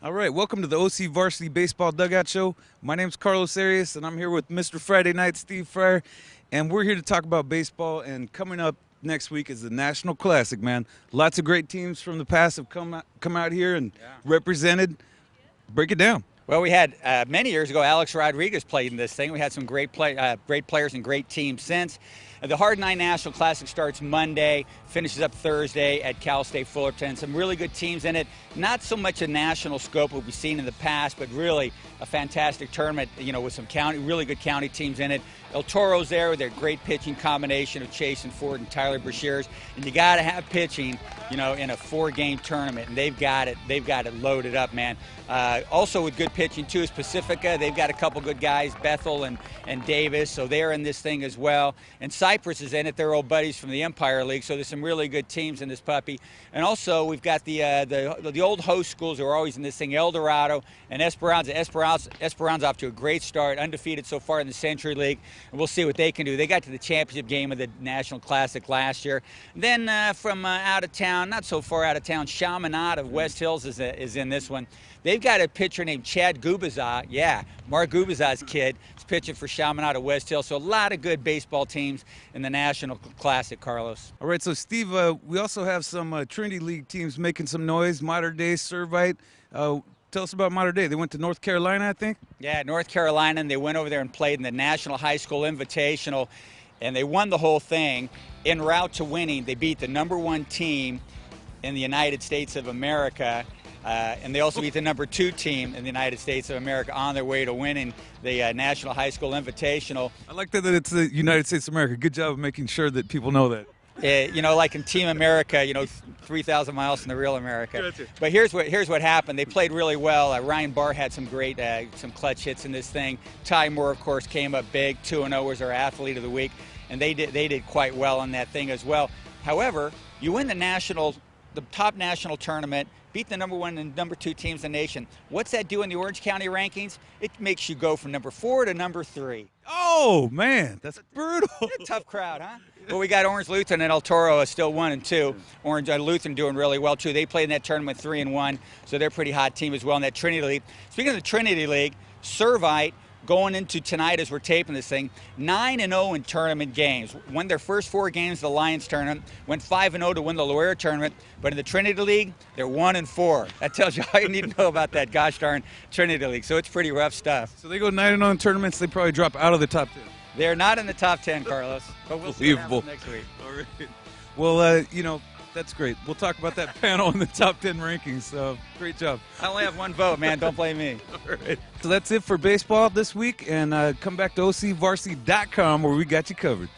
All right, welcome to the OCVarsity Baseball Dugout Show. My name's Carlos Arias, and I'm here with Mr. Friday Night, Steve Fryer, and we're here to talk about baseball. And coming up next week is the National Classic, man. Lots of great teams from the past have come out here and represented. Break it down. Well, we had many years ago, Alex Rodriguez played in this thing. We had some great players and great teams since. The Hard 9 National Classic starts Monday, finishes up Thursday at Cal State Fullerton. Some really good teams in it. Not so much a national scope what we've seen in the past, but really a fantastic tournament, with some really good county teams in it. El Toro's there with their great pitching combination of Chase and Ford and Tyler Brashears. And you got to have pitching, in a 4-game tournament, and they've got it loaded up, man. Also with good pitching too is Pacifica. They've got a couple good guys, Bethel and Davis, so they're in this thing as well. And Cypress is in it. They're old buddies from the Empire League, so there's some really good teams in this puppy. And also we've got the old host schools who are always in this thing, El Dorado and Esperanza. Esperanza off to a great start, undefeated so far in the Century League, and we'll see what they can do. They got to the championship game of the National Classic last year. Then from out of town, not so far out of town, Chaminade of West Hills is in this one. They've got a pitcher named Chad Gubaza. Yeah, Mark Gubaza's kid is pitching for Chaminade of West Hills. So a lot of good baseball teams in the National Classic, Carlos. All right, so Steve, we also have some Trinity League teams making some noise. Modern Day, Servite. Tell us about Modern Day. They went to North Carolina, I think? Yeah, North Carolina, and they went over there and played in the National High School Invitational, and they won the whole thing. En route to winning, they beat the #1 team in the United States of America, and they also beat the #2 team in the United States of America on their way to winning the National High School Invitational. I like that it's the United States of America. Good job of making sure that people know that. Like in Team America, 3,000 miles from the real America. Gotcha. But here's what happened. They played really well. Ryan Barr had some great, some clutch hits in this thing. Ty Moore, of course, came up big. 2-0 was our athlete of the week, and they did quite well on that thing as well. However, you win the top national tournament, beat the #1 and #2 teams in the nation. What's that do in the Orange County rankings? It makes you go from #4 to #3. Oh, man, that's brutal. Tough crowd, huh? Well, we got Orange Lutheran and El Toro is still 1 and 2. Orange Lutheran doing really well, too. They played in that tournament 3-1, so they're a pretty hot team as well in that Trinity League. Speaking of the Trinity League, Servite, going into tonight as we're taping this thing, 9-0 in tournament games. Won their first 4 games of the Lions tournament, went 5-0 to win the Loera tournament, but in the Trinity League, they're 1-4. That tells you all you need to know about that gosh darn Trinity League, so it's pretty rough stuff. So they go 9-0 in tournaments, they probably drop out of the top 10. They're not in the top 10, Carlos, but we'll see what happens next week. All right. Well, that's great. We'll talk about that panel in the top 10 rankings. Great job. I only have 1 vote, man. Don't blame me. All right. So that's it for baseball this week, and come back to OCVarsity.com where we got you covered.